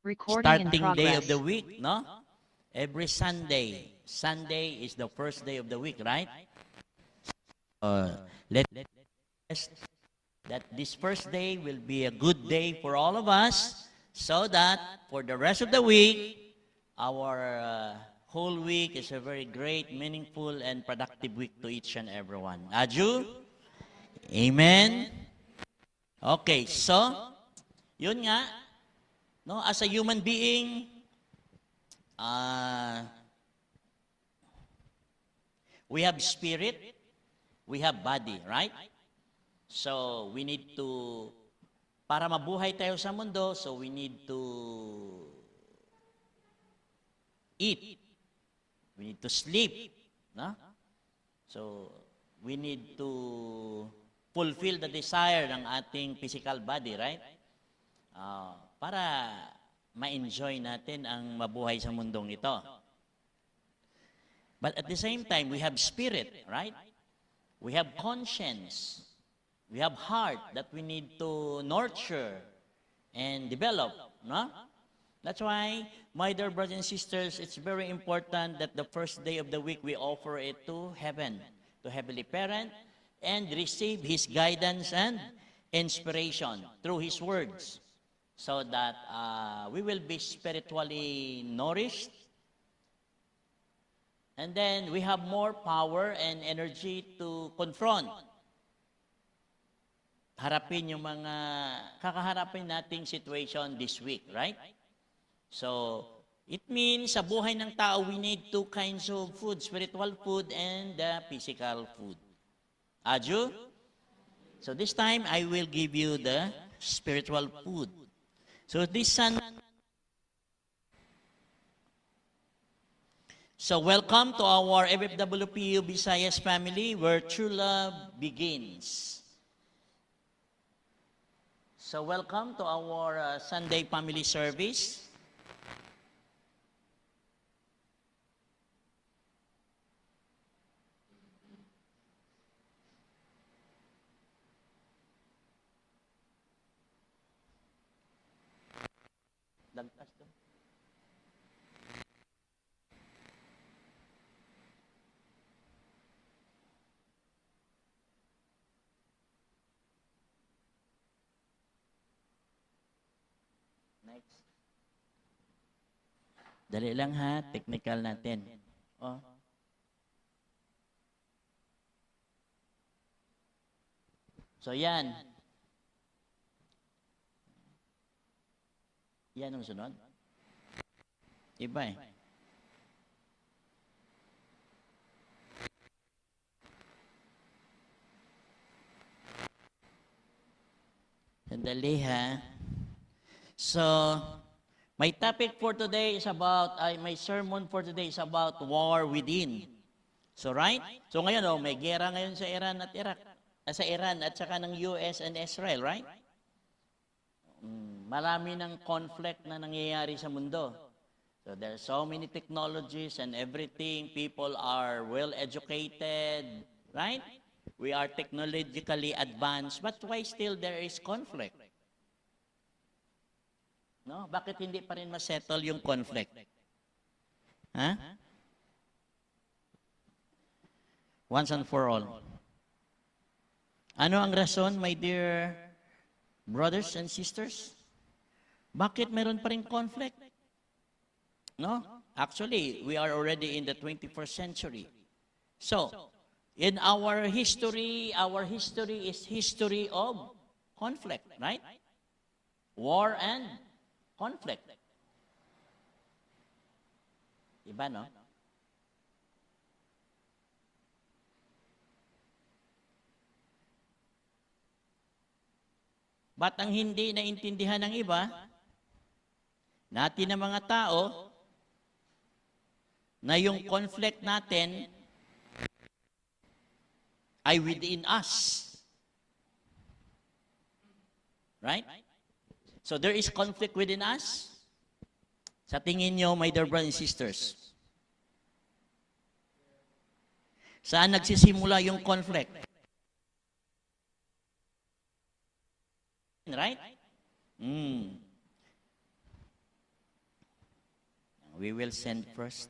Recording in starting day of progress. the week, no? Every Sunday. Sunday is the first day of the week, right? Let us that this first day will be a good day for all of us so that for the rest of the week, our whole week is a very great, meaningful, and productive week to each and everyone. Aju? Amen? Okay, so, yun nga, no, as a human being, we have spirit, we have body, right? So, we need to, para mabuhay tayo sa mundo, so we need to eat. We need to sleep. No? So, we need to fulfill the desire ng ating physical body, right? Para ma-enjoy natin ang mabuhay sa mundong ito. But at the same time, we have spirit, right? We have conscience. We have heart that we need to nurture and develop, no? That's why, my dear brothers and sisters, it's very important that the first day of the week we offer it to heaven, to Heavenly Parent, and receive His guidance and inspiration through His words, so that we will be spiritually nourished, and then we have more power and energy to confront, harapin yung mga kakaharapin nating situation this week, right? So, it means sa buhay ng tao, we need two kinds of food, spiritual food and physical food. Aju? So this time, I will give you the spiritual food. So this Sunday, so welcome to our FFWPU Visayas family where true love begins. So welcome to our Sunday family service. Lagpas to. Next. Dali lang ha, technical natin. Oh. So yan. Yan ang sunod. Iba eh. Sandali ha. So, my topic for today is about, my sermon for today is about war within. So, right? So, ngayon, may gera ngayon sa Iran at Iraq. Sa Iran at saka ng US and Israel, right? Marami ng conflict na nangyayari sa mundo. So, there are so many technologies and everything. People are well-educated, right? We are technologically advanced, but why still there is conflict? No? Bakit hindi pa rin ma-settle yung conflict? Ha? Once and for all. Ano ang rason, my dear brothers and sisters? Bakit meron pa rin conflict? No? Actually, we are already in the 21st century. So, in our history is history of conflict, right? War and conflict. Iba, no? Ba't ang hindi naintindihan ng iba, natin na mga tao, na yung conflict natin ay within us. Right? So there is conflict within us. Sa tingin nyo, my dear brothers and sisters, saan nagsisimula yung conflict? Right? we will send first.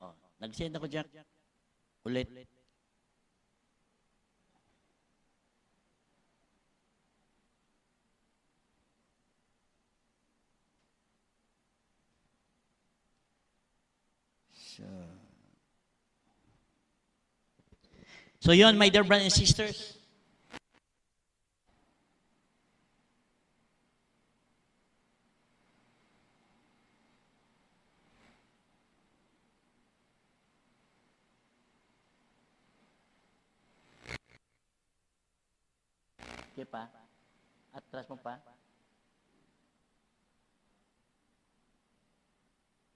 Oh, nag-send ako Jack. Ulit. So yun, my dear brothers and sisters. Okay pa? Atras mo pa?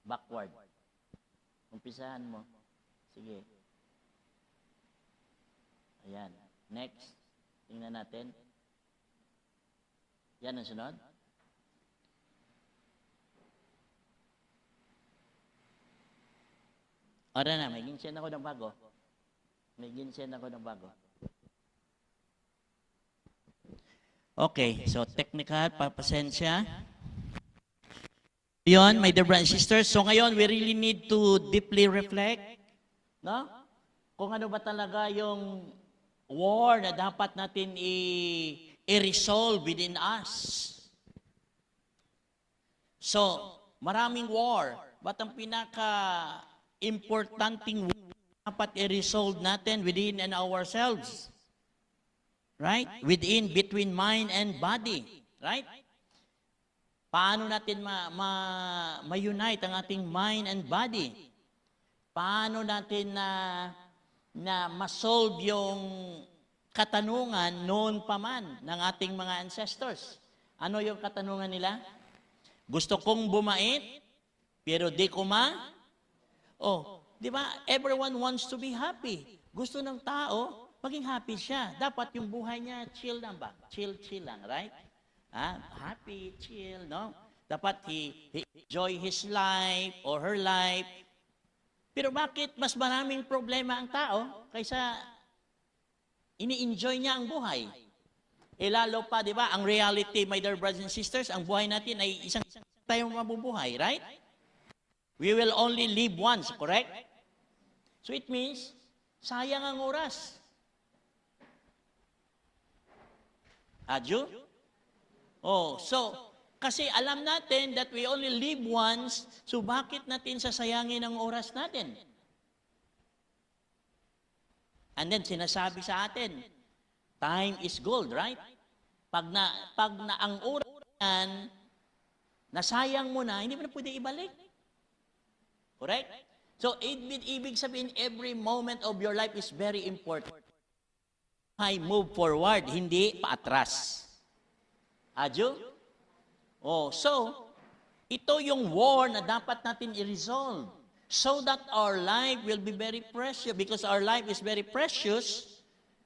Backward. Umpisahan mo. Sige. Ayan. Next. Tingnan natin. Yan ang sunod. Ora na, may ginsend ako ng bago. May ginsend ako ng bago. Okay, so technical, papasensya. Yun, my dear brothers and sisters. So ngayon, we really need to deeply reflect, no? Kung ano ba talaga yung war na dapat natin i-resolve within us. So, maraming war. But ang pinaka-importanting war dapat i-resolve natin within and ourselves. Right? Within, between mind and body. Right? Paano natin ma-unite ang ating mind and body? Paano natin na ma-solve yung katanungan noon pa man ng ating mga ancestors? Ano yung katanungan nila? Gusto kong bumait, pero di ko di ba? Everyone wants to be happy. Gusto ng tao, maging happy siya. Dapat yung buhay niya, chill lang ba? Chill lang, right? Happy, chill, no? Dapat he enjoy his life or her life. Pero bakit mas maraming problema ang tao kaysa ini-enjoy niya ang buhay? Lalo pa, di ba, ang reality, my dear brothers and sisters, ang buhay natin ay isang tayong mabubuhay, right? We will only live once, correct? So it means, sayang ang oras. Adyo? So, kasi alam natin that we only live once, so bakit natin sasayangin ang oras natin? And then sinasabi sa atin, time is gold, right? Pag na ang oras yan, nasayang mo na, hindi mo na pwede ibalik. Correct? So, ibig sabihin, every moment of your life is very important. I move forward, hindi paatras. Adyo? So, ito yung war na dapat natin i-resolve so that our life will be very precious because our life is very precious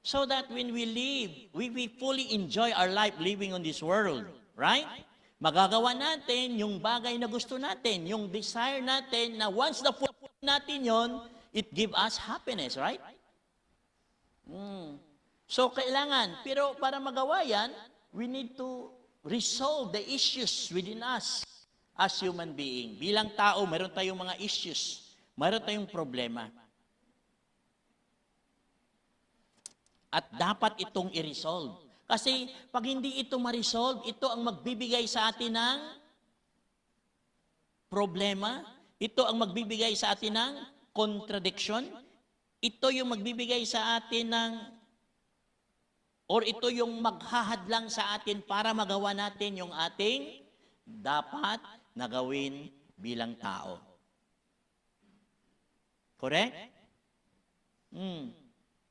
so that when we live, we fully enjoy our life living on this world. Right? Magagawa natin yung bagay na gusto natin, yung desire natin na once na fulfill natin yon, it give us happiness, right? So, kailangan. Pero para magawa yan, we need to resolve the issues within us as human being. Bilang tao, meron tayong mga issues. Meron tayong problema. At dapat itong i-resolve. Kasi pag hindi ito ma-resolve, ito ang magbibigay sa atin ng problema. Ito ang magbibigay sa atin ng contradiction. Ito yung magbibigay sa atin ng or ito yung maghahadlang sa atin para magawa natin yung ating dapat na gawin bilang tao. Correct?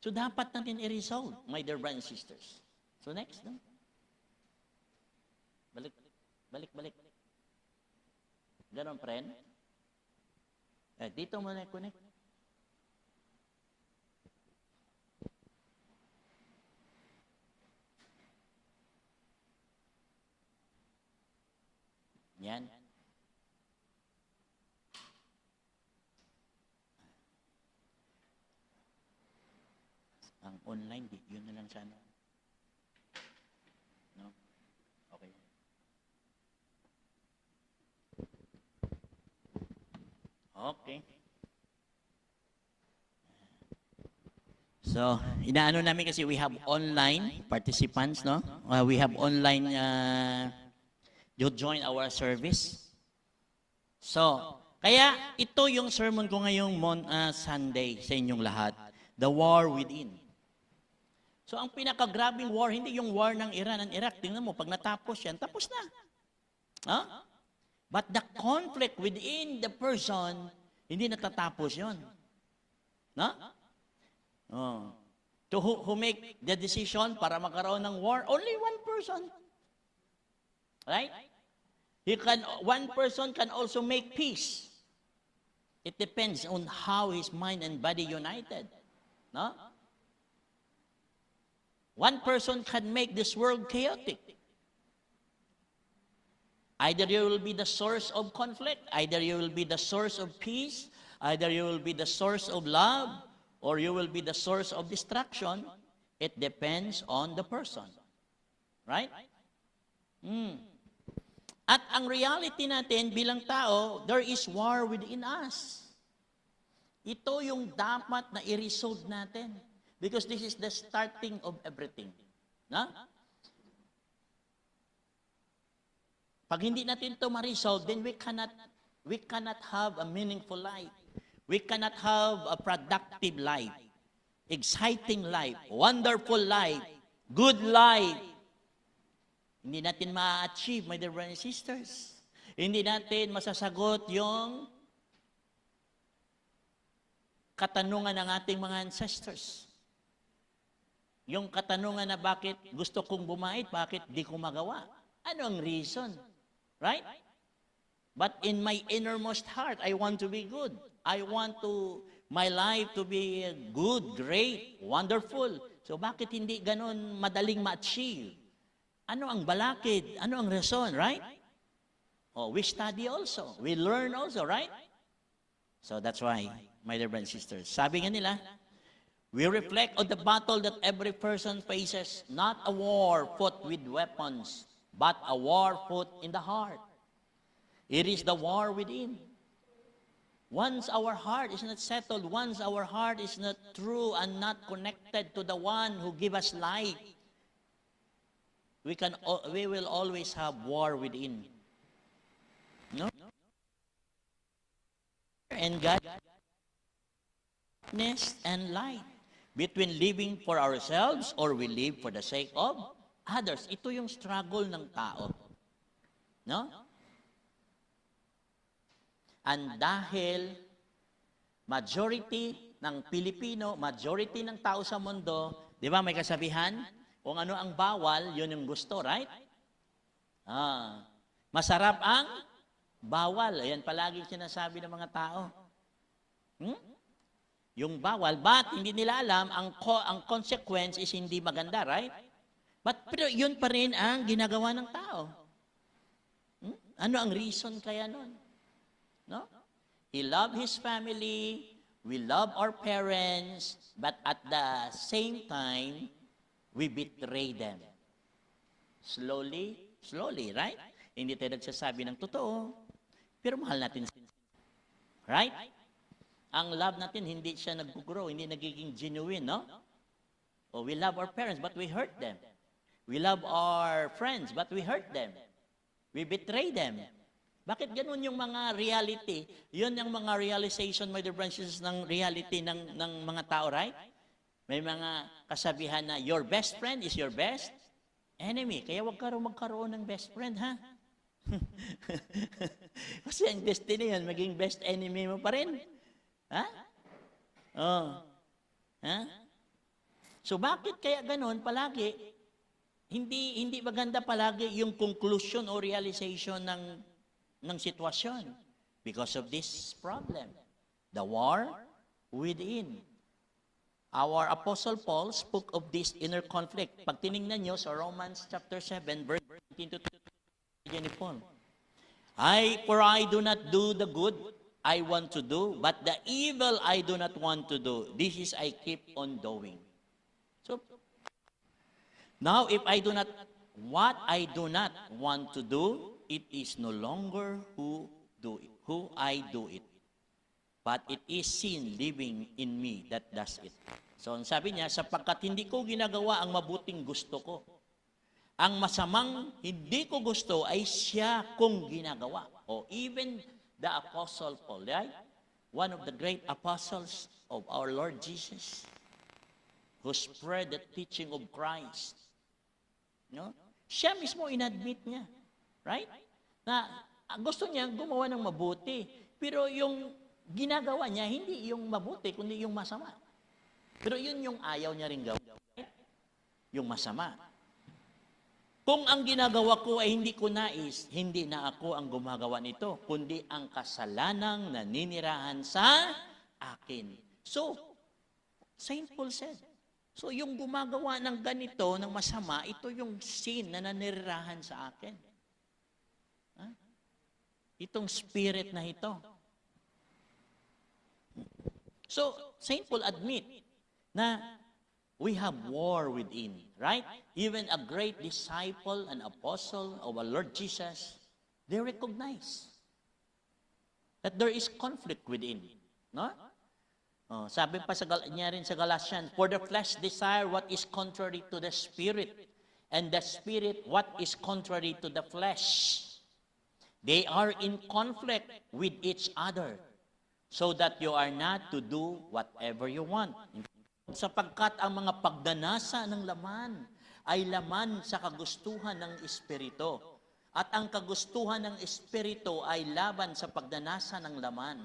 So dapat natin i-resolve, my dear brothers and sisters. So next, no? Balik. Ganon, friend. Dito mo na connect. Yan. Ang online, yun na lang sana. No? Okay. Okay. So, inaano namin kasi we have online participants, no? We have online you join our service. So, kaya ito yung sermon ko ngayong Sunday sa inyong lahat. The war within. So, ang pinakagrabing war, hindi yung war ng Iran and Iraq. Tingnan mo, pag natapos yan, tapos na. Huh? But the conflict within the person, hindi natatapos yon. No? Oh. To who make the decision para magkaroon ng war? Only one person. Right? One person can also make peace. It depends on how his mind and body united. No? One person can make this world chaotic. Either you will be the source of conflict, either you will be the source of peace, either you will be the source of love, or you will be the source of destruction. It depends on the person. Right? At ang reality natin bilang tao, there is war within us. Ito yung dapat na i-resolve natin. Because this is the starting of everything. Na? Pag hindi natin ito ma-resolve, then we cannot have a meaningful life. We cannot have a productive life, exciting life, wonderful life, good life. Hindi natin ma-achieve, my dear brothers and sisters. Hindi natin masasagot yung katanungan ng ating mga ancestors. Yung katanungan na bakit gusto kong bumait, bakit di ko magawa? Ano ang reason? Right? But in my innermost heart, I want to be good. I want my life to be good, great, wonderful. So bakit hindi ganon madaling ma-achieve? Ano ang balakid? Ano ang reason, right? Oh, we study also. We learn also, right? So that's why, my dear brothers and sisters, sabi nga nila, we reflect on the battle that every person faces, not a war fought with weapons, but a war fought in the heart. It is the war within. Once our heart is not settled, once our heart is not true and not connected to the one who gives us life, we will always have war within. No? And God, darkness and light. Between living for ourselves or we live for the sake of others. Ito yung struggle ng tao. No? And dahil majority ng Pilipino, majority ng tao sa mundo, di ba may kasabihan? Kung ano ang bawal, yun yung gusto, right? Masarap ang bawal. Ayan palagi sinasabi ng mga tao. Yung bawal, but hindi nila alam, ang consequence is hindi maganda, right? Pero yun pa rin ang ginagawa ng tao. Ano ang reason kaya nun? No? He loved his family, we love our parents, but at the same time, we betray them. Slowly, right? Hindi tayo nagsasabi ng totoo, pero mahal natin. Right? Ang love natin, hindi siya nag-grow, hindi nagiging genuine, no? Oh, we love our parents, but we hurt them. We love our friends, but we hurt them. We betray them. Bakit ganun yung mga reality? Yun yung mga realization, my dear branches, ng reality ng mga tao, right? May mga kasabihan na, your best friend is your best enemy. Kaya wag ka rin magkaroon ng best friend, ha? Kasi ang destiny yan, maging best enemy mo pa rin. Ha? Oh. Ha? So bakit kaya ganun palagi? Hindi maganda palagi yung conclusion o realization ng sitwasyon because of this problem. The war within. Our Apostle Paul spoke of this inner conflict. Pag tinignan nyo sa Romans chapter 7, verse 19 to 20 ni Paul. For I do not do the good I want to do, but the evil I do not want to do, this is I keep on doing. So, now if I do not, what I do not want to do, it is no longer who I do it. But it is sin living in me that does it. So, sabi niya, sapagkat hindi ko ginagawa ang mabuting gusto ko, ang masamang hindi ko gusto ay siya kong ginagawa. O even the Apostle Paul, right? One of the great apostles of our Lord Jesus, who spread the teaching of Christ. No? Siya mismo inadmit niya. Right? Na gusto niya gumawa ng mabuti. Pero yung ginagawa niya, hindi yung mabuti, kundi yung masama. Pero yun yung ayaw niya rin gawin. Yung masama. Kung ang ginagawa ko ay hindi ko nais, hindi na ako ang gumagawa nito, kundi ang kasalanang naninirahan sa akin. So, Saint Paul said, so yung gumagawa ng ganito, ng masama, ito yung sin na naninirahan sa akin. Itong spirit na ito. So, Saint Paul admit na we have war within, right? Even a great disciple and apostle of our Lord Jesus, they recognize that there is conflict within. No? Sabi pa niya rin sa Galatians, for the flesh desire what is contrary to the spirit, and the spirit what is contrary to the flesh. They are in conflict with each other, so that you are not to do whatever you want. Sapagkat ang mga pagdanasa ng laman ay laman sa kagustuhan ng Espiritu. At ang kagustuhan ng Espiritu ay laban sa pagdanasa ng laman.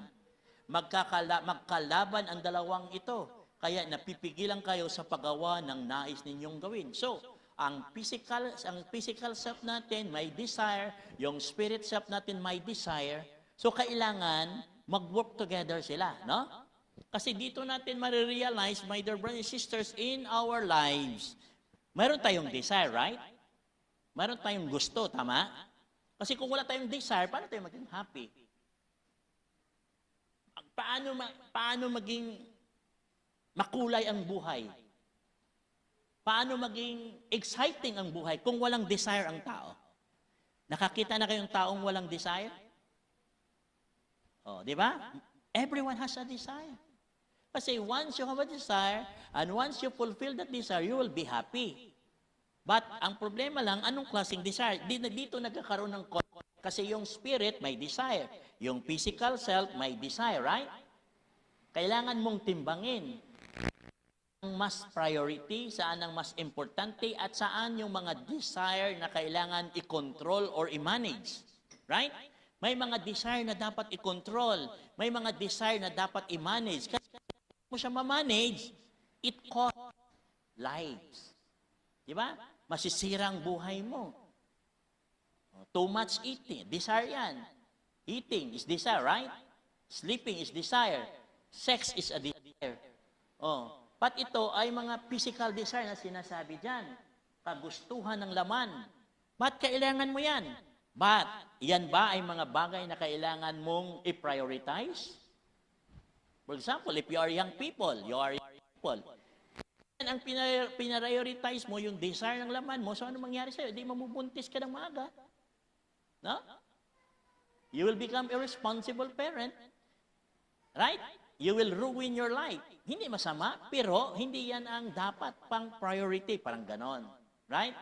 Magkalaban ang dalawang ito. Kaya napipigilan kayo sa paggawa ng nais ninyong gawin. So, ang physical self natin may desire, yung spirit self natin may desire. So, kailangan mag-work together sila, no? Kasi dito natin marirealize, my dear brothers and sisters, in our lives, mayroon tayong desire, right? Mayroon tayong gusto, tama? Kasi kung wala tayong desire, paano tayo maging happy? Paano maging makulay ang buhay? Paano maging exciting ang buhay kung walang desire ang tao? Nakakita na kayong taong walang desire? Di ba? Everyone has a desire. Kasi once you have a desire, and once you fulfill that desire, you will be happy. But ang problema lang, anong klaseng desire? Dito nagkakaroon ng conflict. Kasi yung spirit may desire. Yung physical self may desire, right? Kailangan mong timbangin ang mas priority, saan ang mas importante, at saan yung mga desire na kailangan i-control or i-manage. Right? May mga desire na dapat i-control. May mga desire na dapat i-manage. Kasi mo siya ma-manage, it costs lives. Di ba? Masisira ang buhay mo. Too much eating, desire yan. Eating is desire, right? Sleeping is desire. Sex is a desire. But ito ay mga physical desire na sinasabi dyan. Kagustuhan ng laman. Ba't kailangan mo yan? But, yan ba ay mga bagay na kailangan mong i-prioritize? For example, if you are young people, ang pinarioritize mo, yung desire ng laman mo, so ano mangyari sa'yo? Hindi mamubuntis ka ng maaga. No? You will become a irresponsible parent. Right? You will ruin your life. Hindi masama, pero hindi yan ang dapat pang priority. Parang ganon. Right?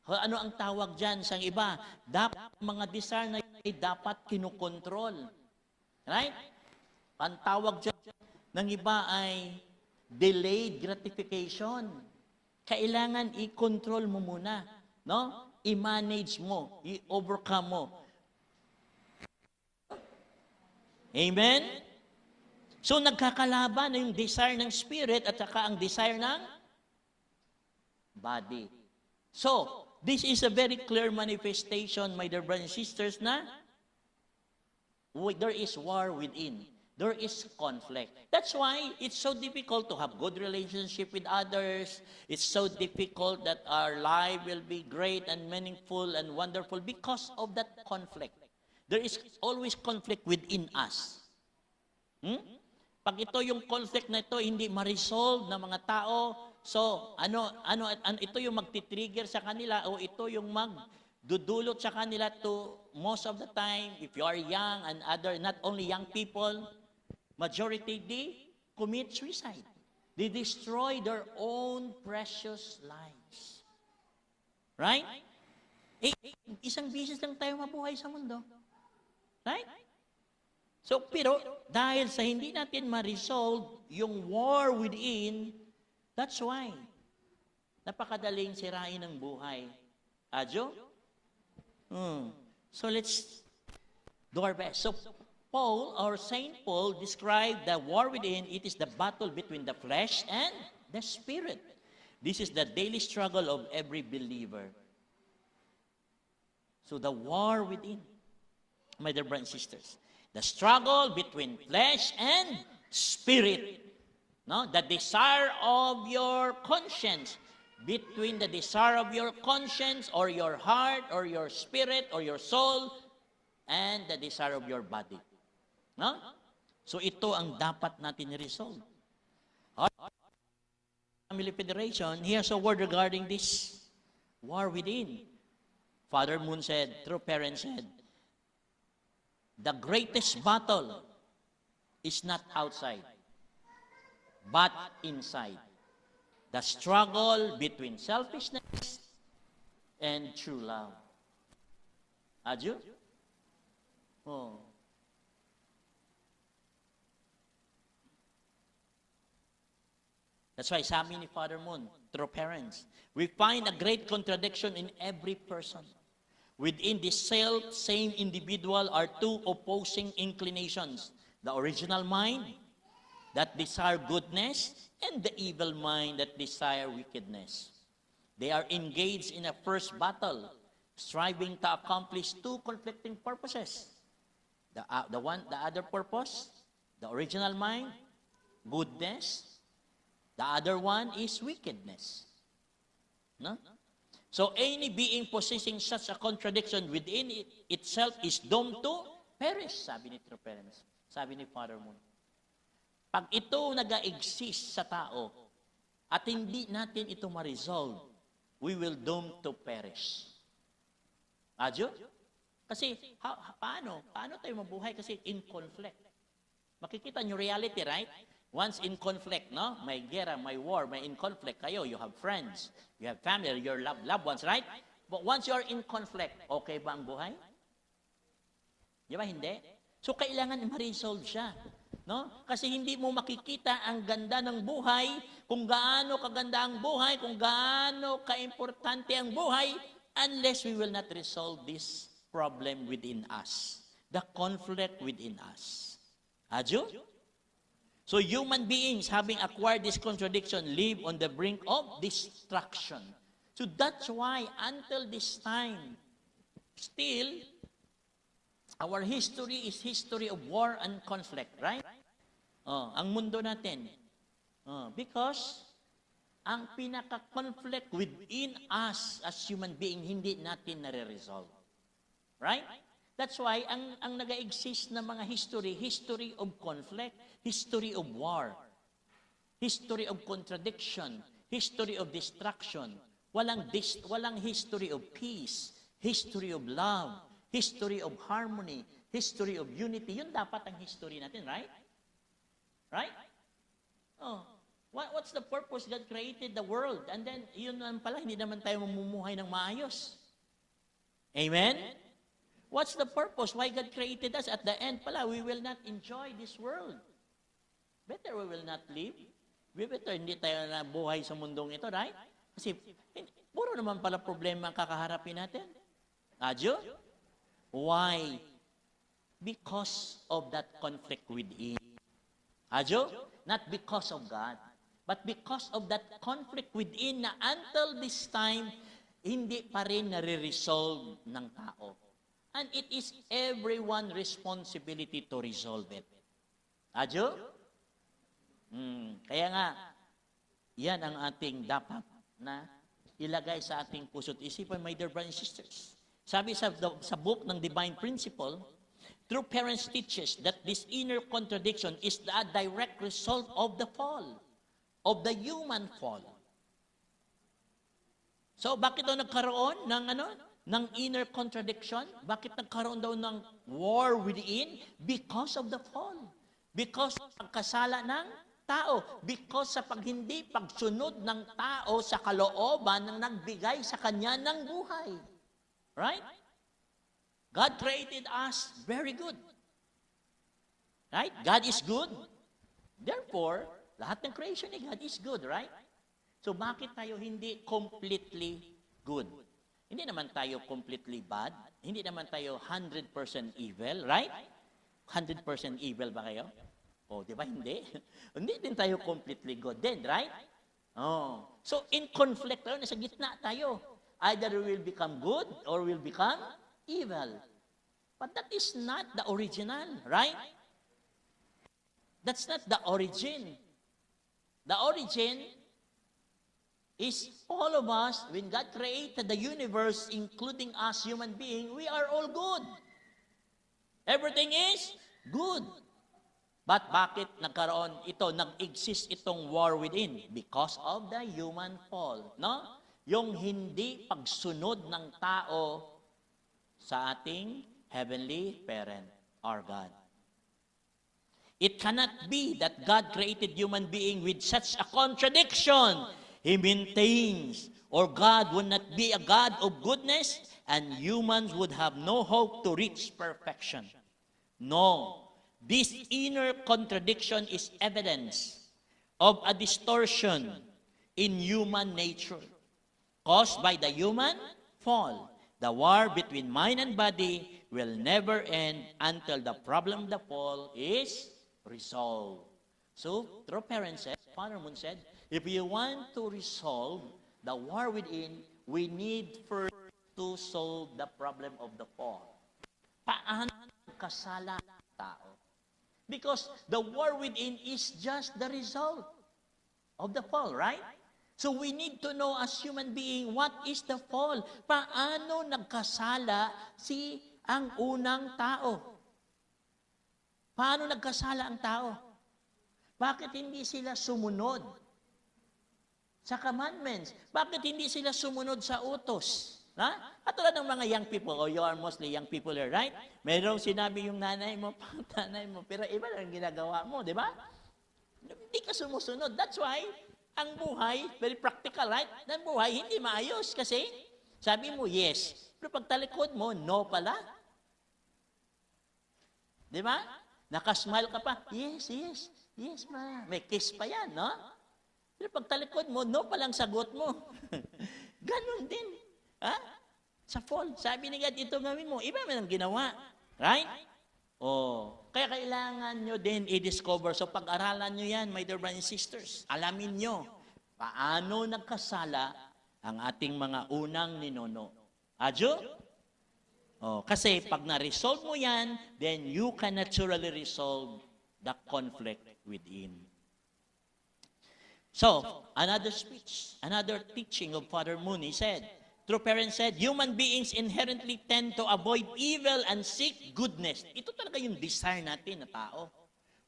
Ano ang tawag dyan sa iba? Dapat mga desire na yun ay dapat kinukontrol. Right? Ang tawag dyan ng iba ay delayed gratification. Kailangan i-control mo muna. No? I-manage mo. I-overcome mo. Amen? So, nagkakalaban na yung desire ng spirit at saka ang desire ng body. So, this is a very clear manifestation, my dear brothers and sisters, na there is war within. There is conflict. That's why it's so difficult to have good relationship with others. It's so difficult that our life will be great and meaningful and wonderful because of that conflict. There is always conflict within us. Hmm? Pag ito yung conflict na ito, hindi ma-resolve ng mga tao, so ito yung magti-trigger sa kanila o ito yung magdudulot sa kanila to most of the time, if you are young and other, not only young people, majority, they commit suicide. They destroy their own precious lives. Right? Isang bisis lang tayo mabuhay sa mundo. Right? So, pero dahil sa hindi natin ma-resolve yung war within, that's why napakadaling sirain ng buhay. Adyo? So, let's do our best. So, Paul, or Saint Paul, described the war within. It is the battle between the flesh and the spirit. This is the daily struggle of every believer. So the war within, my dear brothers and sisters, the struggle between flesh and spirit. No? The desire of your conscience, between the desire of your conscience or your heart or your spirit or your soul and the desire of your body. No? So ito ang dapat natin i-resolve. Family Federation, here's a word regarding this war within. Father Moon said, true parents said, the greatest battle is not outside, but inside. The struggle between selfishness and true love. Adyo? Oh. That's why sabi ni Father Moon, true parents, we find a great contradiction in every person. Within this same individual are two opposing inclinations. The original mind that desire goodness and the evil mind that desire wickedness. They are engaged in a first battle, striving to accomplish two conflicting purposes. The other purpose, the original mind, goodness. The other one is wickedness. No? So any being possessing such a contradiction within itself is doomed to perish, sabi ni True Parents, sabi ni Father Moon. Pag ito nag-exist sa tao at hindi natin ito ma-resolve, we will doomed to perish. Adyo? Kasi paano tayo mabuhay? Kasi in conflict. Makikita nyo reality, right? Once in conflict, no? May gera, may war, may in conflict kayo. You have friends, you have family, your loved ones, right? But once you are in conflict, okay ba ang buhay? Di ba hindi? So kailangan ma-resolve siya. No? Kasi hindi mo makikita ang ganda ng buhay, kung gaano kaganda ang buhay, kung gaano kaimportante ang buhay, unless we will not resolve this problem within us. The conflict within us. Adyo? So human beings, having acquired this contradiction, live on the brink of destruction. So that's why until this time, still, our history is history of war and conflict, right? Ang mundo natin. Because ang pinaka-conflict within us as human being, hindi natin nare-resolve. Right? That's why, ang nag-exist na mga history of conflict, history of war, history of contradiction, history of destruction, walang history of peace, history of love, history of harmony, history of unity. Yun dapat ang history natin, right? Right? What's the purpose? God created the world. And then, yun naman pala, hindi naman tayo mamumuhay ng maayos. Amen? What's the purpose? Why God created us? At the end pala, we will not enjoy this world. Better we will not live. Better hindi tayo na buhay sa mundong ito, right? Kasi, puro naman pala problema ang kakaharapin natin. Adyo? Why? Because of that conflict within. Adyo? Not because of God, but because of that conflict within na until this time, hindi pa rin nare-resolve ng tao. And it is everyone's responsibility to resolve it. Adyo? Kaya nga, yan ang ating dapat na ilagay sa ating puso't isipan, my dear brothers and sisters. Sabi sa book ng Divine Principle, True parents teaches that this inner contradiction is the direct result of the fall, of the human fall. So, bakit daw nagkaroon ng inner contradiction? Bakit nagkaroon daw ng war within? Because of the fall. Because of pagkasala ng tao. Because sa pagsunod ng tao sa kalooban ng nagbigay sa kanya ng buhay. Right? God created us very good. Right? God is good. Therefore, lahat ng creation ni God is good, right? So bakit tayo hindi completely good? Hindi naman tayo completely bad. Hindi naman tayo 100% evil, right? 100% evil ba kayo? Oh, di ba? Hindi. Hindi din tayo completely good din, right? Oh. So in conflict tayo, nasa gitna tayo. Either we will become good or we will become evil. But that is not the original, right? That's not the origin. The origin is all of us, when God created the universe, including us human beings, we are all good. Everything is good. But bakit nag-exist itong war within? Because of the human fall, no? Yung hindi pagsunod ng tao sa ating heavenly parent, our God. It cannot be that God created human being with such a contradiction. He maintains, or God would not be a God of goodness, and humans would have no hope to reach perfection. No. This inner contradiction is evidence of a distortion in human nature caused by the human fall. The war between mind and body will never end until the problem of the fall is resolved. So, true parents said, Father Moon said, if you want to resolve the war within, we need first to solve the problem of the fall. Paano kasala ang tao? Because the war within is just the result of the fall, right? So we need to know as human being, what is the fall? Paano nagkasala ang unang tao? Paano nagkasala ang tao? Bakit hindi sila sumunod sa commandments? Bakit hindi sila sumunod sa utos? Ha? Katulad ng mga young people, you are mostly young people here, right? Mayroong sinabi yung nanay mo, panganay mo, pero iba lang ginagawa mo, di ba? Hindi ka sumusunod. That's why, ang buhay, very practical, right? Ang buhay, hindi maayos kasi sabi mo, yes. Pero pag talikod mo, no pala. Di ba? Nakasmile ka pa, yes, yes, yes ma. May kiss pa yan, no? Pero pag talikod mo, no palang sagot mo. Ganon din. Ha? Sa fall, sabi ni God, ito gawin mo. Iba man ang ginawa. Right? Kaya kailangan nyo din i-discover. So pag-aralan nyo yan, my dear brothers and sisters. Alamin nyo, paano nagkasala ang ating mga unang ninuno. Adyo? Kasi pag na-resolve mo yan, then you can naturally resolve the conflict within. So, another speech, another teaching of Father Moon, he said, true parents said, human beings inherently tend to avoid evil and seek goodness. Ito talaga yung desire natin na tao.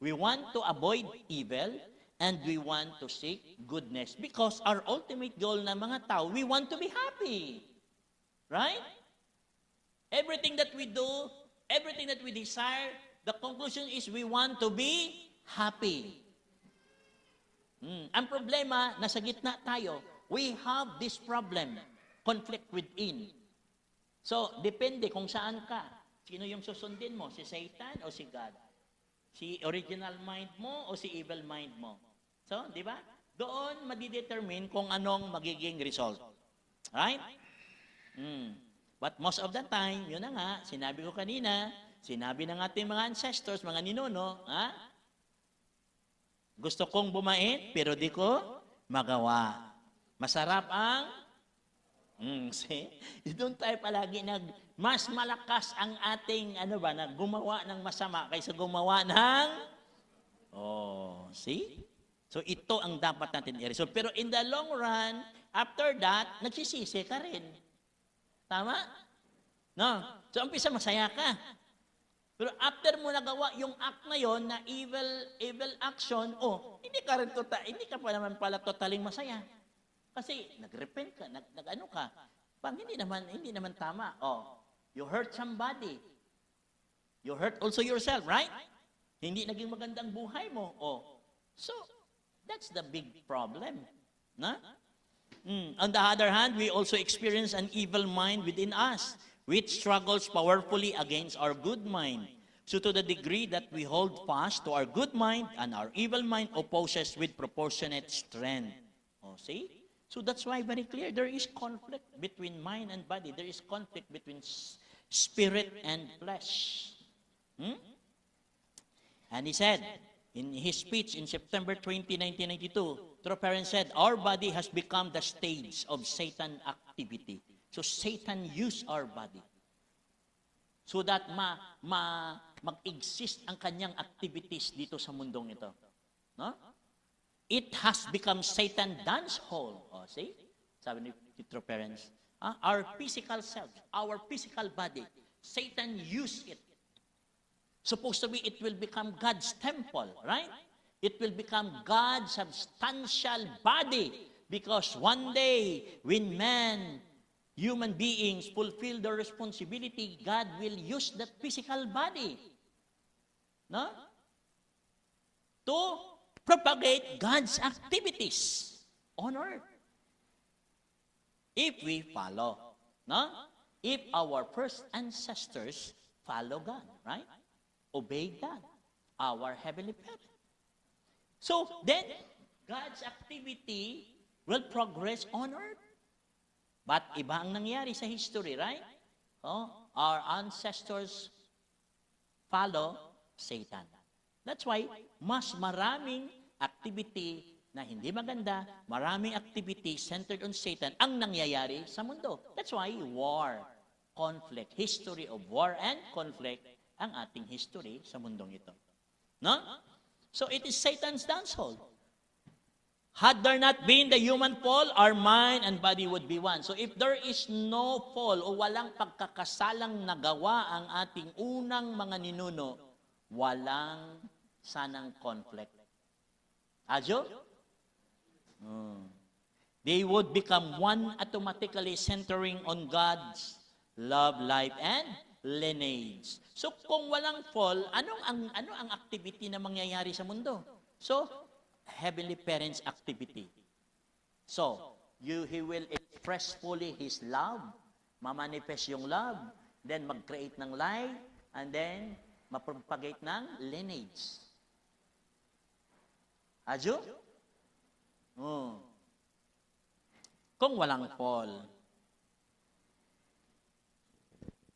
We want to avoid evil and we want to seek goodness because our ultimate goal na mga tao, we want to be happy. Right? Everything that we do, everything that we desire, the conclusion is we want to be happy. Ang problema, nasa gitna tayo. We have this problem. Conflict within. So, depende kung saan ka. Sino yung susundin mo? Si Satan o si God? Si original mind mo o si evil mind mo? So, di ba? Doon madidetermine kung anong magiging result. Right? But most of the time, yun na nga, sinabi ko kanina, sinabi ng ating mga ancestors, mga ninuno, gusto kong bumait, pero di ko magawa. Masarap ang see? Doon tayo palagi mas malakas ang ating, gumawa ng masama kaysa gumawa ng, see? So ito ang dapat natin i-resolve. Pero in the long run, after that, nagsisisi ka rin. Tama? No? So umpisa masaya ka. Pero after mo nagawa yung act na yon na evil action, hindi ka pa naman pala totaling masaya. Kasi nagrepent ka, nag-ano ka. Hindi naman tama. You hurt somebody. You hurt also yourself, right? Hindi naging magandang buhay mo. So, that's the big problem. Na? On the other hand, we also experience an evil mind within us, which struggles powerfully against our good mind. So to the degree that we hold fast to our good mind, and our evil mind opposes with proportionate strength. See? So that's why very clear, there is conflict between mind and body. There is conflict between spirit and flesh. And he said, in his speech in September 20, 1992, Troparian said, our body has become the stage of Satan activity. So Satan used our body so that mag-exist ang kanyang activities dito sa mundong ito. No? It has become Satan dance hall. See? Sabi ni Troparian, our physical self, our physical body, Satan used it. Supposed to be, it will become God's temple, right? It will become God's substantial body. Because one day, when human beings fulfill their responsibility, God will use that physical body, no? To propagate God's activities on earth. If we follow, no? If our first ancestors follow God, right? Obey God, our Heavenly Father. So, then, God's activity will progress on earth. But iba ang nangyari sa history, right? Our ancestors follow Satan. That's why, mas maraming activity na hindi maganda, maraming activity centered on Satan ang nangyayari sa mundo. That's why war, conflict, history of war and conflict ang ating history sa mundong ito. No? So it is Satan's dance hall. Had there not been the human fall, our mind and body would be one. So if there is no fall o walang pagkakasalang nagawa ang ating unang mga ninuno, walang sanang conflict. Adyo? They would become one automatically centering on God's love, life, and lineage. So kung walang fall, ano ang activity na mangyayari sa mundo? So, Heavenly Parents' activity. So, He will express fully His love, mamanifest yung love, then mag-create ng life, and then mapropagate ng lineage. Adyo? Kung walang fall.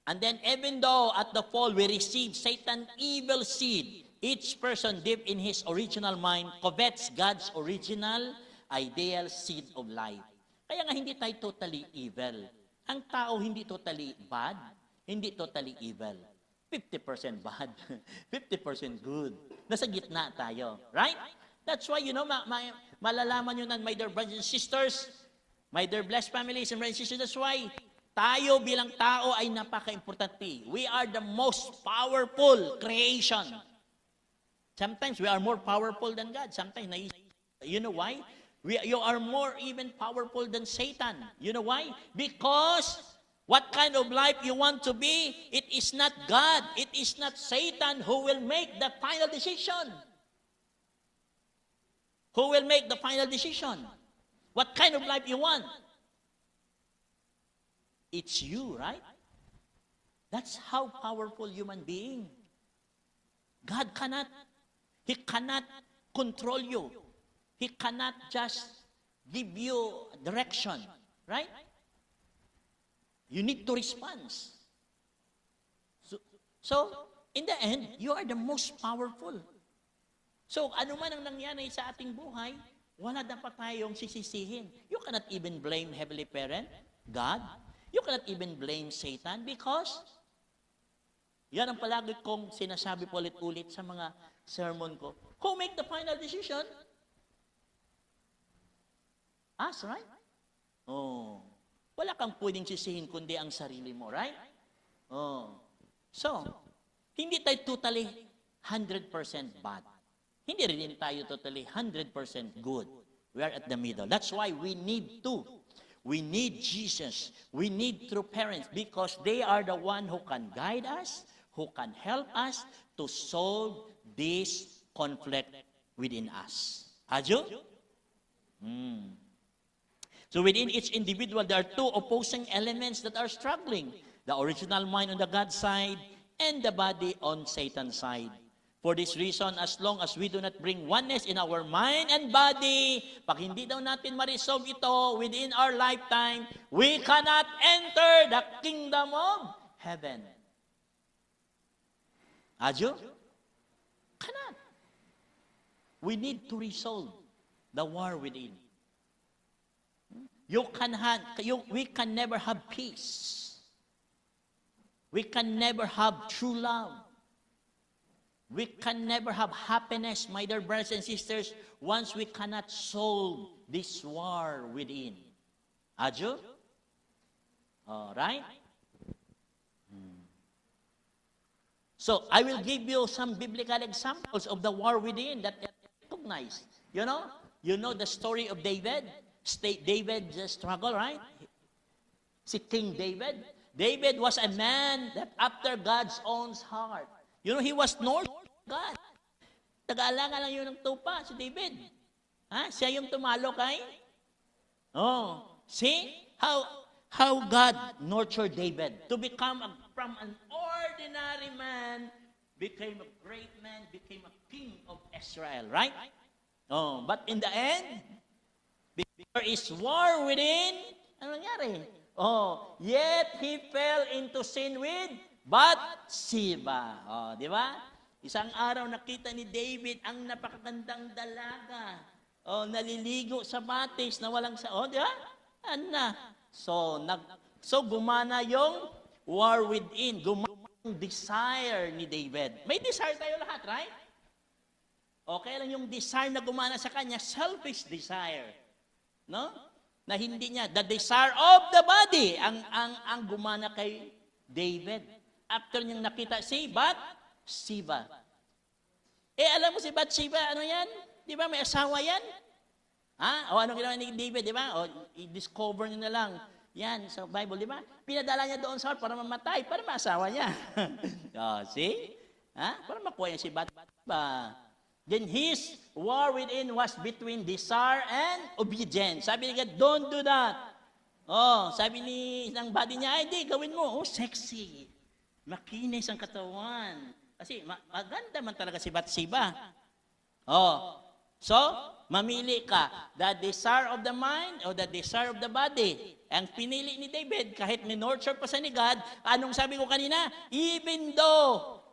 And then even though at the fall we receive Satan's evil seed, each person deep in his original mind covets God's original ideal seed of life. Kaya nga hindi tayo totally evil. Ang tao hindi totally bad, hindi totally evil. 50% bad, 50% good. Nasa gitna tayo, right? That's why, malalaman nyo na, my dear brothers and sisters, my dear blessed families and brothers and sisters, that's why tayo bilang tao ay napaka-importante. We are the most powerful creation. Sometimes we are more powerful than God. Sometimes, you know why? You are more even powerful than Satan. You know why? Because what kind of life you want to be, it is not God, it is not Satan who will make the final decision. Who will make the final decision? What kind of life you want? It's you, right? That's how powerful human being. God He cannot control you. He cannot just give you direction, right? You need to respond. So, in the end, you are the most powerful. So, ano man ang nangyari sa ating buhay, wala dapat tayong sisisihin. You cannot even blame Heavenly Parent, God. You cannot even blame Satan because yan ang palagi kong sinasabi po ulit-ulit sa mga sermon ko. Who make the final decision? Us, right? Wala kang pwedeng sisihin kundi ang sarili mo, right? So, Hindi tayo totally 100% bad. Hindi rin tayo totally 100% good. We are at the middle. That's why we need to. We need Jesus. We need true parents because they are the one who can guide us, who can help us to solve this conflict within us. Ajo? So within each individual, there are two opposing elements that are struggling. The original mind on the God side and the body on Satan's side. For this reason, as long as we do not bring oneness in our mind and body, pag hindi daw natin ma-resolve ito within our lifetime, we cannot enter the kingdom of heaven. Ajo? Cannot. We need to resolve the war within. We can never have peace. We can never have true love. We can never have happiness, my dear brothers and sisters, once we cannot solve this war within. Ajo? All right? So, I will give you some biblical examples of the war within that I recognize. You know the story of David? David's struggle, right? Si King David. David was a man that after God's own heart. He was north of God. Taga-alanga lang yun ng tupa, si David. Siya yung tumalo kay? See how God nurtured David to become from an ordinary man, became a great man, became a king of Israel, right? But in the end, there is war within. Ano nangyari? Yet he fell into sin with Bathsheba. Di ba? Isang araw nakita ni David ang napakagandang dalaga. Naliligo sa batis na walang di ba? So gumana yung war within. Gumana yung desire ni David. May desire tayo lahat, right? Okay lang yung desire na gumana sa kanya, selfish desire. No? Na hindi niya, the desire of the body ang gumana kay David. After niyang nakita si Bathsheba. Alam mo si Bathsheba, ano yan? Di ba may asawa yan? Anong ginawa ni David, di ba? I-discover niyo na lang. Yan, sa Bible, di ba? Pinadala niya doon sa para mamatay, para maasawa niya. See? Para makuha niya si Bathsheba. Then his war within was between desire and obedience. Sabi niya, don't do that. Sabi ng body niya, di, gawin mo. Sexy. Makinis ang katawan. Kasi maganda man talaga si Bathsheba. So, mamili ka. The desire of the mind or the desire of the body. Ang pinili ni David, kahit minurture pa sa ni God, anong sabi ko kanina? Even though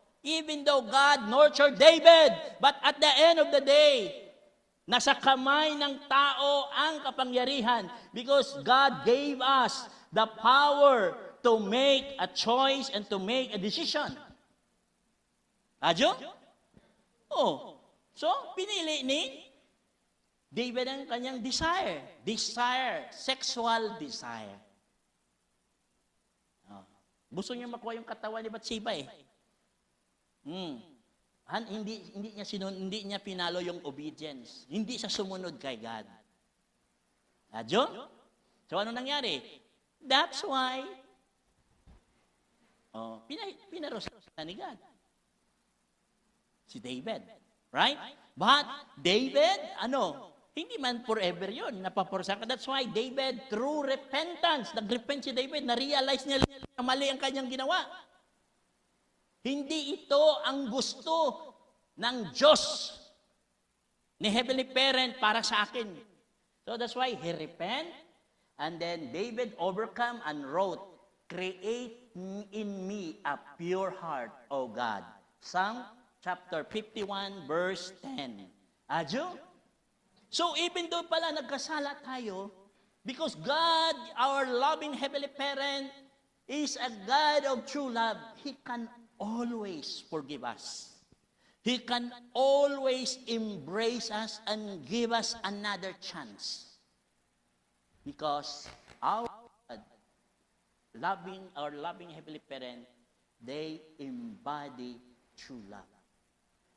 God nurtured David, but at the end of the day, nasa kamay ng tao ang kapangyarihan because God gave us the power to make a choice and to make a decision. Ajo? So, pinili ni David ang kanyang desire. Sexual desire. Gusto niya makuha yung katawan ni Bathsheba Hindi niya pinalo yung obedience. Hindi siya sumunod kay God. Ajo? So, ano nangyari? That's why pinarosa ni God. Si David. Right? But David, hindi man forever yun. Napaporsa ka. That's why David, through repentance, nag-repent si David, na-realize niya na mali ang kanyang ginawa. Hindi ito ang gusto ng Diyos ni Heavenly Parent para sa akin. So that's why he repent, and then David overcome and wrote, "Create in me a pure heart, O God." Psalm chapter 51, verse 10. Ajo? So even though pala nagkasala tayo, because God, our loving Heavenly Parent, is a God of true love, He can always forgive us. He can always embrace us and give us another chance. Because our loving Heavenly Parent, they embody true love.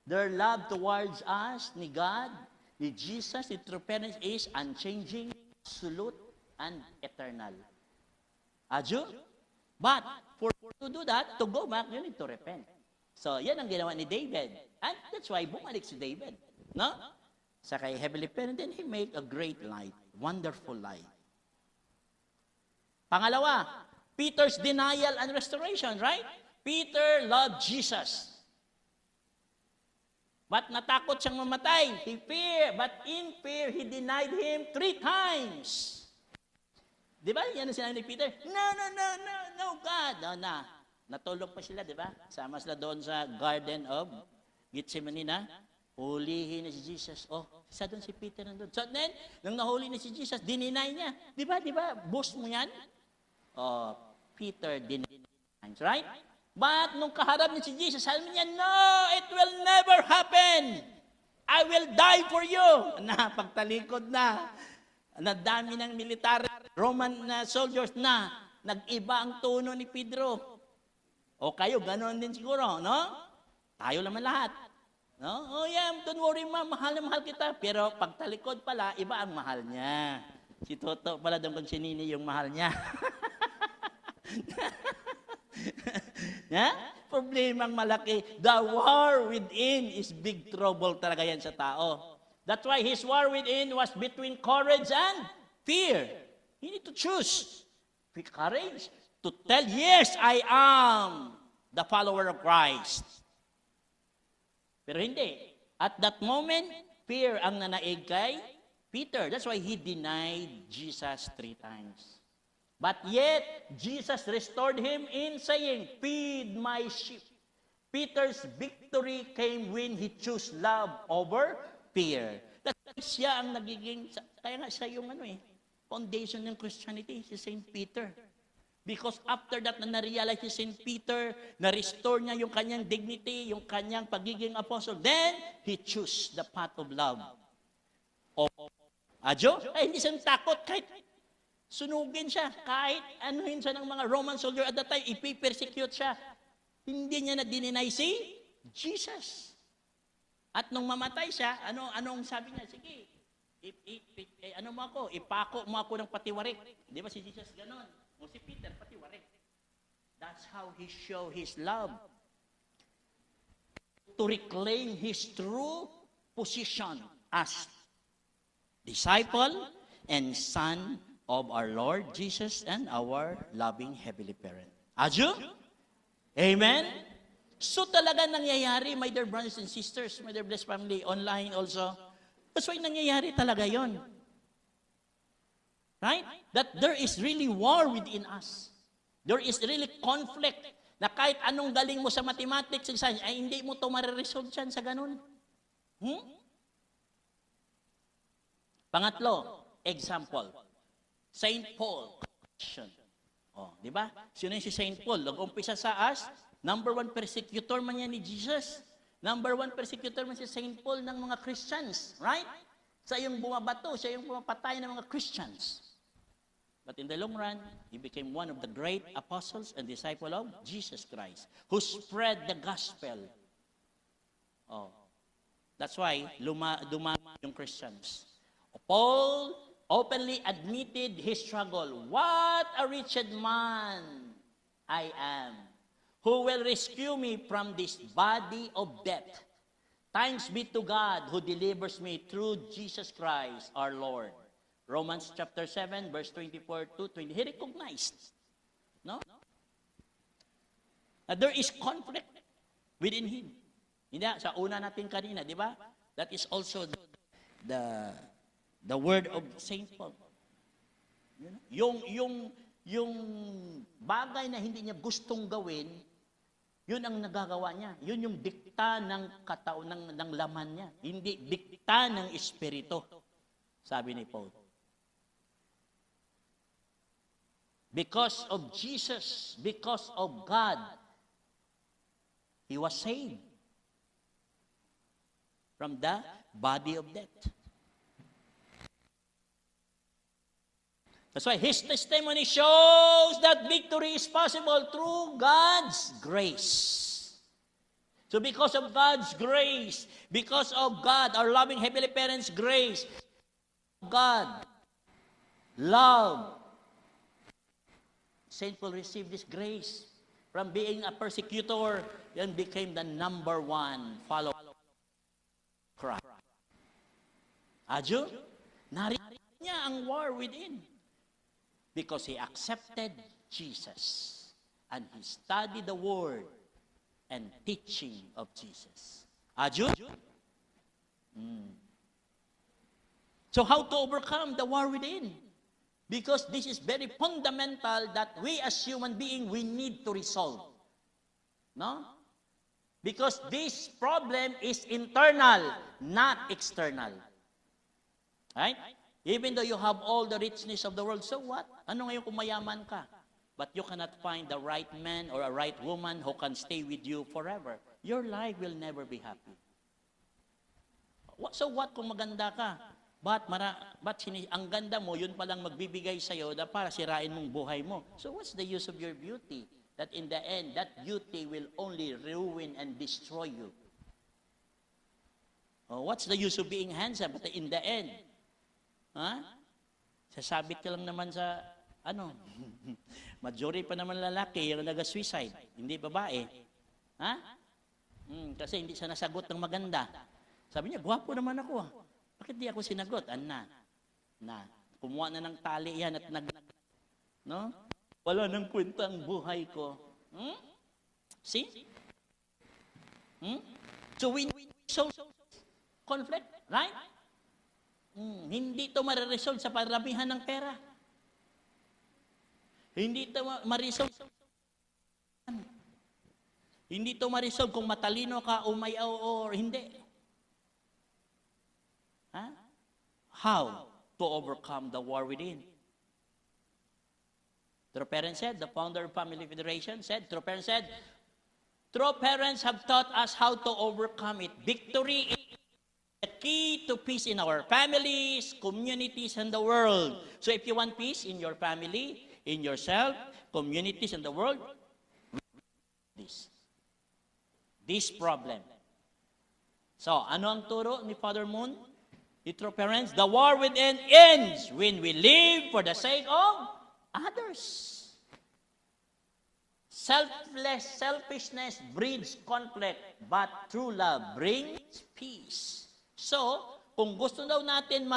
Their love towards us, ni God, ni Jesus, ni true parents is unchanging, absolute, and eternal. Adyo? But, for to do that, to go back, you need to repent. So, yan ang ginawa ni David. And that's why bumalik si David. No? Sa kay Heavenly Parent, then He made a great light, wonderful light. Pangalawa, Peter's denial and restoration, right? Peter loved Jesus. But natakot siyang mamatay. He feared, but in fear, he denied Him 3 times. Di ba? Yan ang sinabi ni Peter. No, God. No. Natulog pa sila, di ba? Sama sila doon sa Garden of Gethsemane na. Hulihin na si Jesus. Oh, isa doon si Peter nandun. So then, nung nahuli na si Jesus, dininay niya. Di ba? Boss mo yan? Oh, Peter denied. Right? But nung kaharap niya si Jesus, sabi niya, no, it will never happen. I will die for you. Na, pagtalikod na. Nadami ng military, Roman na soldiers na. Nag-iba ang tono ni Pedro. O kayo, ganoon din siguro, no? Tayo naman lahat. No? Oh yeah, don't worry ma, mahal na mahal kita. Pero pagtalikod pala, iba ang mahal niya. Si Toto pala doon kung sinini yung mahal niya. Yeah? Problemang malaki. The war within is big trouble talaga yan sa tao. That's why his war within was between courage and fear. You need to choose. Courage to tell, yes, I am the follower of Christ. Pero hindi. At that moment, fear ang nanaig kay Peter. That's why he denied Jesus 3 times. But yet, Jesus restored him in saying, feed my sheep. Peter's victory came when he chose love over fear. That's siya ang nagiging, kaya nga siya yung foundation ng Christianity, si St. Peter. Because after that, na-realize si St. Peter, na-restore niya yung kanyang dignity, yung kanyang pagiging apostle. Then, he chose the path of love. Adyo? Ay, hindi siya takot kahit sunugin siya, kahit anuhin siya ng mga Roman soldier at that time, ipipersecute siya. Hindi niya na dininay si Jesus. At nung mamatay siya, anong sabi niya? Sige, ipako mo ako ng patiwarik. Di ba si Jesus ganon? O si Peter, patiwarik. That's how he showed his love. To reclaim his true position as disciple and son of our Lord Jesus and our loving Heavenly Parent. Adyo? Amen? So talaga nangyayari, my dear brothers and sisters, my dear blessed family, online also. That's why nangyayari talaga yon. Right? That there is really war within us. There is really conflict na kahit anong galing mo sa mathematics and science, ay hindi mo ito mariresolve dyan sa ganun. Pangatlo, example. Saint Paul. Di ba? Sino yung si Saint Paul? Nag-umpisa sa number 1 persecutor man yan ni Jesus. Number 1 persecutor man si Saint Paul ng mga Christians. Right? Siya yung bumabato, siya yung pumapatay ng mga Christians. But in the long run, he became one of the great apostles and disciple of Jesus Christ, who spread the gospel. That's why dumami yung Christians. Paul openly admitted his struggle. What a wretched man I am. Who will rescue me from this body of death? Thanks be to God who delivers me through Jesus Christ our Lord. Romans chapter 7, verse 24 to 20. He recognized. No? That there is conflict within him. Hindi, sa una natin kanina, di ba? That is also the word of Saint Paul. Yung bagay na hindi niya gustong gawin, yun ang nagagawa niya. Yun yung dikta ng ng laman niya. Hindi dikta ng espiritu, sabi ni Paul. Because of Jesus, because of God, he was saved from the body of death. That's why his testimony shows that victory is possible through God's grace. So because of God's grace, because of God, our loving Heavenly Parents' grace, God, love, Saint will receive this grace from being a persecutor and became the number one follower of Christ. Adyo, narinig niya ang war within because he accepted Jesus and he studied the word and teaching of Jesus. Adyo? So how to overcome the war within? Because this is very fundamental that we as human beings, we need to resolve. No? Because this problem is internal, not external. Right? Even though you have all the richness of the world, so what? Ano ngayon kung mayaman ka? But you cannot find the right man or a right woman who can stay with you forever. Your life will never be happy. So what kung maganda ka? But ang ganda mo, yun palang magbibigay sa'yo na para sirain mong buhay mo. So what's the use of your beauty? That in the end, that beauty will only ruin and destroy you. Oh, what's the use of being handsome? But in the end, sasabit ka lang naman sa, majority pa naman lalaki yung nag-suicide, hindi babae. Kasi hindi siya nasagot ng maganda. Sabi niya, gwapo naman ako. Bakit di ako sinagot? Kumuha na ng tali yan at no? Wala nang kwenta ang buhay ko. See? So we solve conflict, right? Hindi ito mariresolve sa paramihan ng pera. Hindi ito mariresolve. Hindi ito mariresolve kung matalino ka o may or hindi. How to overcome the war within? True Parents said, the founder of Family Federation said, True Parents said, true parents have taught us how to overcome it. Victory is the key to peace in our families, communities, and the world. So if you want peace in your family, in yourself, communities, and the world, this problem. So, ano ang turo ni Father Moon? True parents, the war within ends when we live for the sake of others. Selfishness breeds conflict, but true love brings peace. So, kung gusto daw natin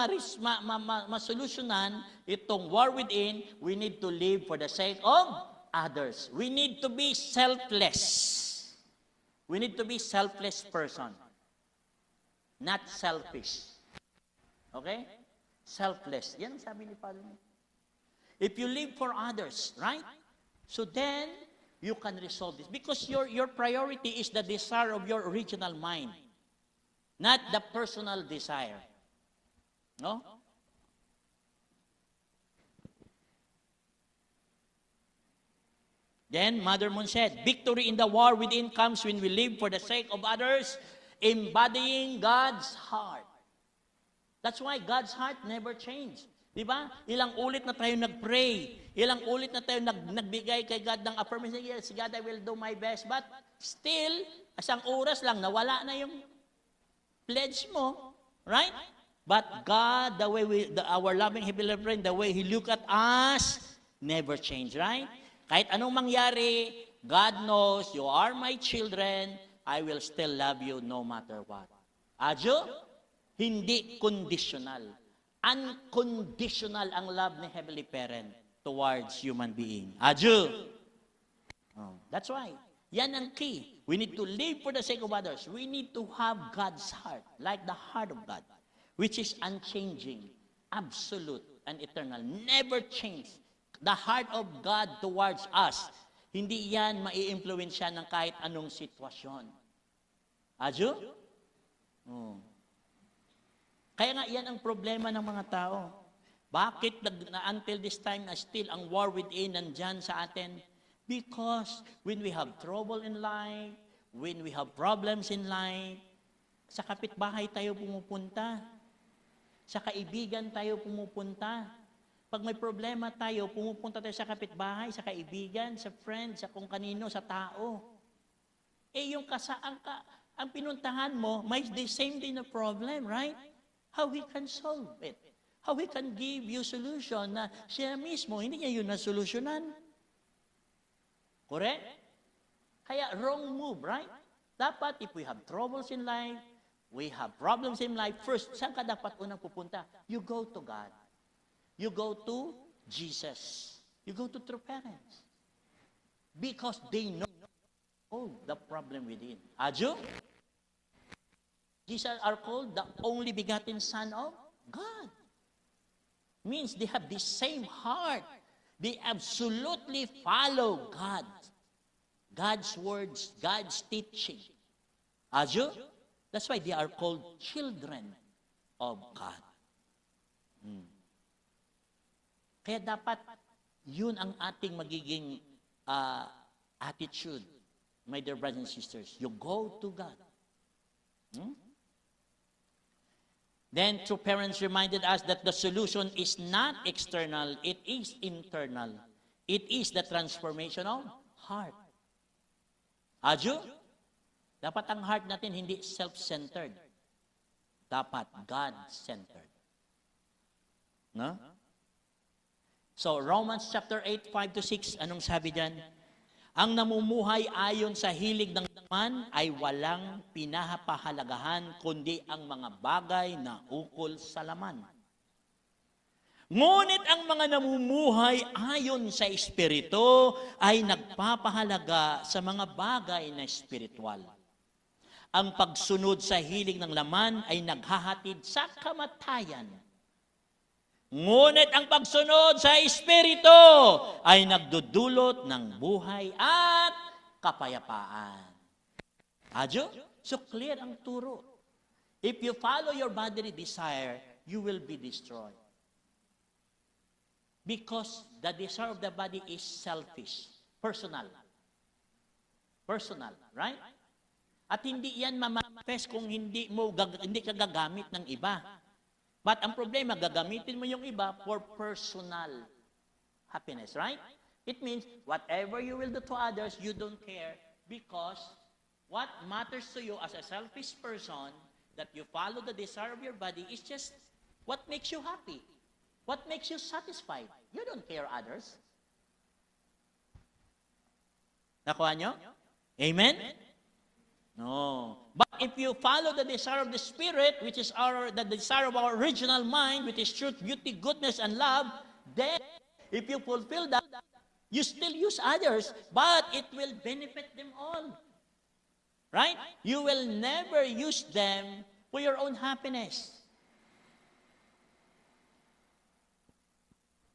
masolusyonan itong war within, we need to live for the sake of others. We need to be selfless. We need to be selfless person, not selfish. Okay? Selfless. Yan ang sabi ni Father. If you live for others, right? So then, you can resolve this. Because your priority is the desire of your original mind, not the personal desire. No? Then, Mother Moon said, victory in the war within comes when we live for the sake of others, embodying God's heart. That's why God's heart never changed. Di ba? Ilang ulit na tayo nag-pray. Ilang ulit na tayo nagbigay kay God ng affirmation. Yes, God, I will do my best. But still, isang oras lang, nawala na yung pledge mo. Right? But God, our loving Heavenly Friend, the way He look at us, never change. Right? Kahit anong mangyari, God knows you are my children. I will still love you no matter what. Adyo? Hindi conditional. Unconditional ang love ni Heavenly Parent towards human being. Adyo. That's why. Yan ang key. We need to live for the sake of others. We need to have God's heart, like the heart of God, which is unchanging, absolute, and eternal. Never change. The heart of God towards us. Hindi yan mai-influensya ng kahit anong sitwasyon. Adyo? Kaya nga yan ang problema ng mga tao. Bakit until this time na still ang war within nandyan sa atin? Because when we have trouble in life, when we have problems in life, sa kapitbahay tayo pumupunta. Sa kaibigan tayo pumupunta. Pag may problema tayo, pumupunta tayo sa kapitbahay, sa kaibigan, sa friend, sa kung kanino, sa tao. yung ang pinuntahan mo, may the same din na problem, right? How he can solve it? How he can give you solution na siya mismo, hindi niya yun nasolusyonan. Correct? Kaya wrong move, right? Dapat, if we have troubles in life, we have problems in life, first, saan ka dapat unang pupunta? You go to God. You go to Jesus. You go to true parents. Because they know the problem within. Aju? Jesus are called the only begotten Son of God. Means they have the same heart. They absolutely follow God. God's words, God's teaching. Aju? That's why they are called children of God. Kaya dapat yun ang ating magiging attitude, my dear brothers and sisters. You go to God. Then true parents reminded us that the solution is not external, it is internal. It is the transformation of heart. Aju? Dapat ang heart natin hindi self-centered. Dapat God-centered. No? So, Romans chapter 8, 5-6, anong sabi dyan? Ang namumuhay ayon sa hilig ng laman ay walang pinahapahalagahan kundi ang mga bagay na ukol sa laman. Ngunit ang mga namumuhay ayon sa Espiritu ay nagpapahalaga sa mga bagay na espiritual. Ang pagsunod sa hilig ng laman ay naghahatid sa kamatayan. Ngunit ang pagsunod sa Espiritu ay nagdudulot ng buhay at kapayapaan. Adyo? So clear ang turo. If you follow your bodily desire, you will be destroyed. Because the desire of the body is selfish, personal. Personal, right? At hindi yan ma-manifest kung hindi ka gagamit ng iba. But ang problema, gagamitin mo yung iba for personal happiness, right? It means, whatever you will do to others, you don't care because what matters to you as a selfish person, that you follow the desire of your body, is just what makes you happy. What makes you satisfied. You don't care others. Nakuha nyo? Amen? No. But if you follow the desire of the Spirit, which is the desire of our original mind, which is truth, beauty, goodness, and love, then if you fulfill that, you still use others, but it will benefit them all. Right? You will never use them for your own happiness,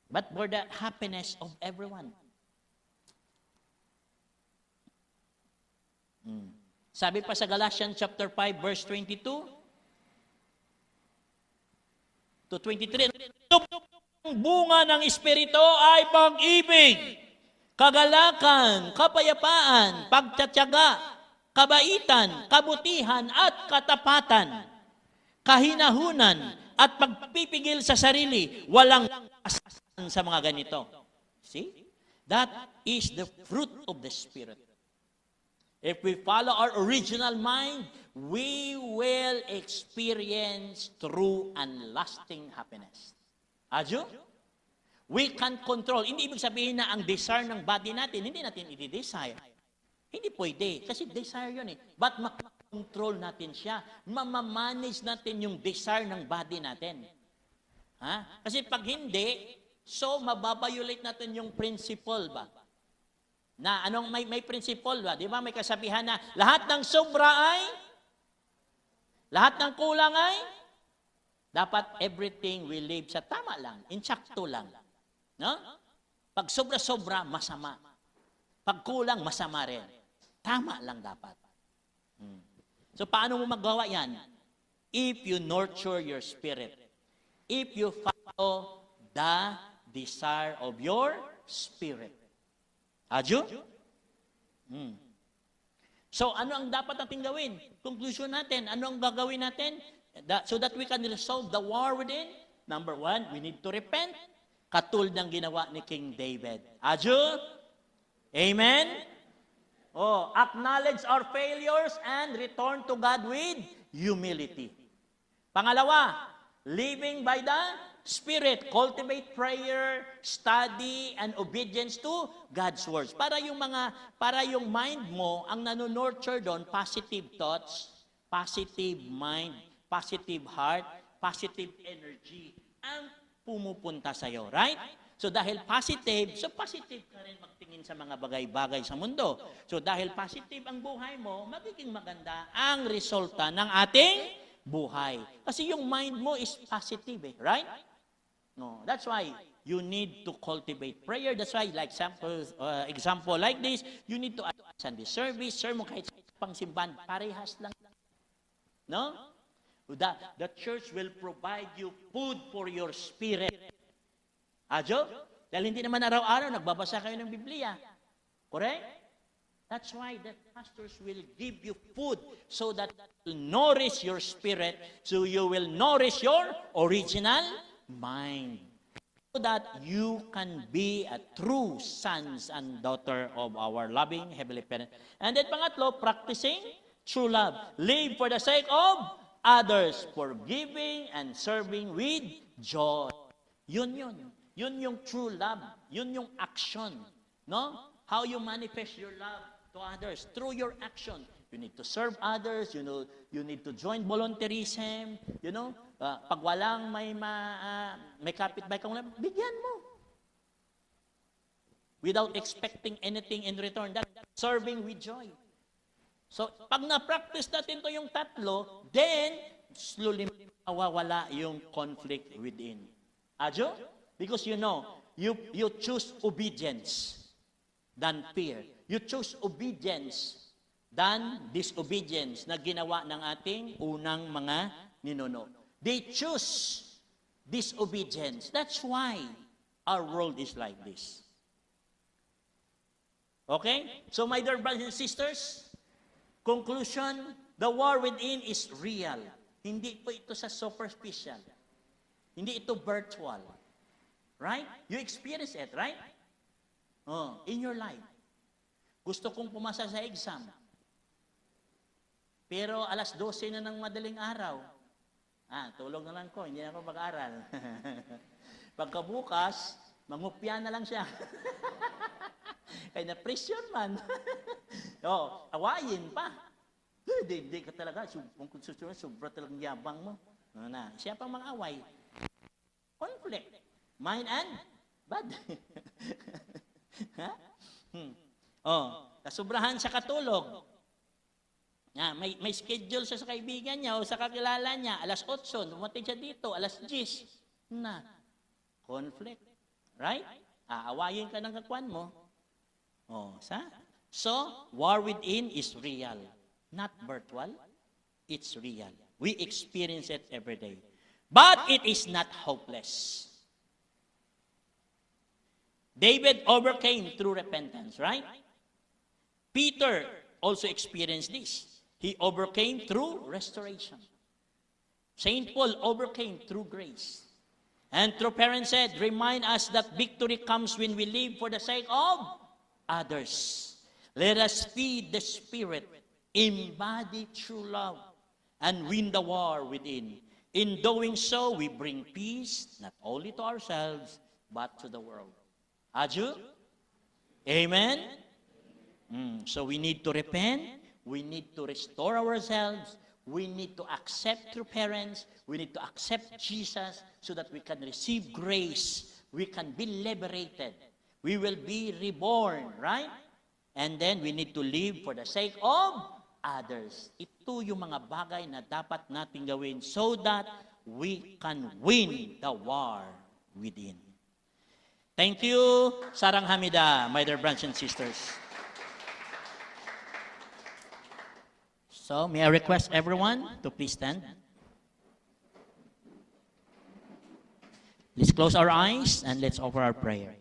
but for the happiness of everyone. Sabi pa sa Galatians chapter 5 verse 22 to 23, ang bunga ng Espiritu ay pag-ibig, kagalakan, kapayapaan, pagtatyaga, kabaitan, kabutihan at katapatan, kahinahunan at pagpipigil sa sarili, walang kasasan sa mga ganito. See? That is the fruit of the Spirit. If we follow our original mind, we will experience true and lasting happiness. Adyo? We can control. Hindi ibig sabihin na ang desire ng body natin, hindi natin i-desire. Hindi pwede, kasi desire yun eh. But makakontrol natin siya. Mamamanage natin yung desire ng body natin. Ha? Kasi pag hindi, so mababiolate natin yung principle ba? Na anong may principle ba? Di ba may kasabihan na lahat ng kulang ay dapat everything we live sa tama lang, insakto lang. No? Pag sobra-sobra, masama. Pag kulang, masama rin. Tama lang dapat. So paano mo magawa yan? If you nurture your spirit. If you follow the desire of your spirit. Adyo? So, ano ang dapat natin gawin? Conclusion natin, ano ang gagawin natin? So that we can resolve the war within. Number 1, we need to repent. Katulad ng ginawa ni King David. Adyo? Amen? acknowledge our failures, and return to God with humility. Pangalawa, living by the Spirit. Cultivate prayer, study, and obedience to God's words. Para yung mind mo, ang nurture doon, positive thoughts, positive mind, positive heart, positive energy, ang pumupunta sa'yo. Right? So dahil positive ka rin magtingin sa mga bagay-bagay sa mundo. So dahil positive ang buhay mo, magiging maganda ang resulta ng ating buhay. Kasi yung mind mo is positive, right? No, that's why you need to cultivate prayer. That's why, like example like this, you need to attend Sunday service, sermon kahit pang simbahan, parehas lang. No? The church will provide you food for your spirit. Adyo? Dahil hindi naman araw-araw nagbabasa kayo ng Biblia. Correct? That's why the pastors will give you food so that to nourish your spirit, so you will nourish your original mind. So that you can be a true sons and daughter of our loving Heavenly Parent. And then pangatlo, practicing true love. Live for the sake of others, forgiving and serving with joy. Yun. Yun yung true love. Yun yung action. No? How you manifest your love to others through your action. You need to serve others, you need to join volunteerism, pag walang may kapitbahay kang bigyan mo. Without expecting anything in return. That's serving with joy. So, pag na-practice natin to yung tatlo, then, slowly mawawala yung conflict within. Adyo? Because you choose obedience than fear. You choose obedience than disobedience na ginawa ng ating unang mga ninuno. They choose disobedience. That's why our world is like this. Okay? So my dear brothers and sisters, conclusion, the war within is real. Hindi po ito sa superficial. Hindi ito virtual. Right? You experience it, right? In your life. Gusto kong pumasa sa exam. Pero alas 12 na ng madaling araw. Tulog na lang ko, hindi na ako mag-aral. Pagkabukas, mangupya na lang siya. Kaya na-pressure man. Awayin pa. Hindi ka talaga. Sobra talagang yabang mo. Siya pang mag-away. Conflict. Mind and body. Kasubrahan sa katulog. May schedule siya sa kaibigan niya o sa kakilala niya, alas 8, dumating siya dito, alas 10. Conflict. Right? Aawayin ka ng kakwan mo. So, war within is real. Not virtual. It's real. We experience it every day. But it is not hopeless. David overcame through repentance, right? Peter also experienced this. He overcame through restoration. Saint Paul overcame through grace. And true parents said, remind us that victory comes when we live for the sake of others. Let us feed the Spirit, embody true love, and win the war within. In doing so, we bring peace not only to ourselves, but to the world. Aju? Amen? So we need to repent. We need to restore ourselves. We need to accept through parents. We need to accept Jesus so that we can receive grace. We can be liberated. We will be reborn, right? And then we need to live for the sake of others. Ito yung mga bagay na dapat natin gawin so that we can win the war within. Thank you, Sarang Hamida, my dear brothers and sisters. So, may I request everyone to please stand? Let's close our eyes and let's offer our prayer.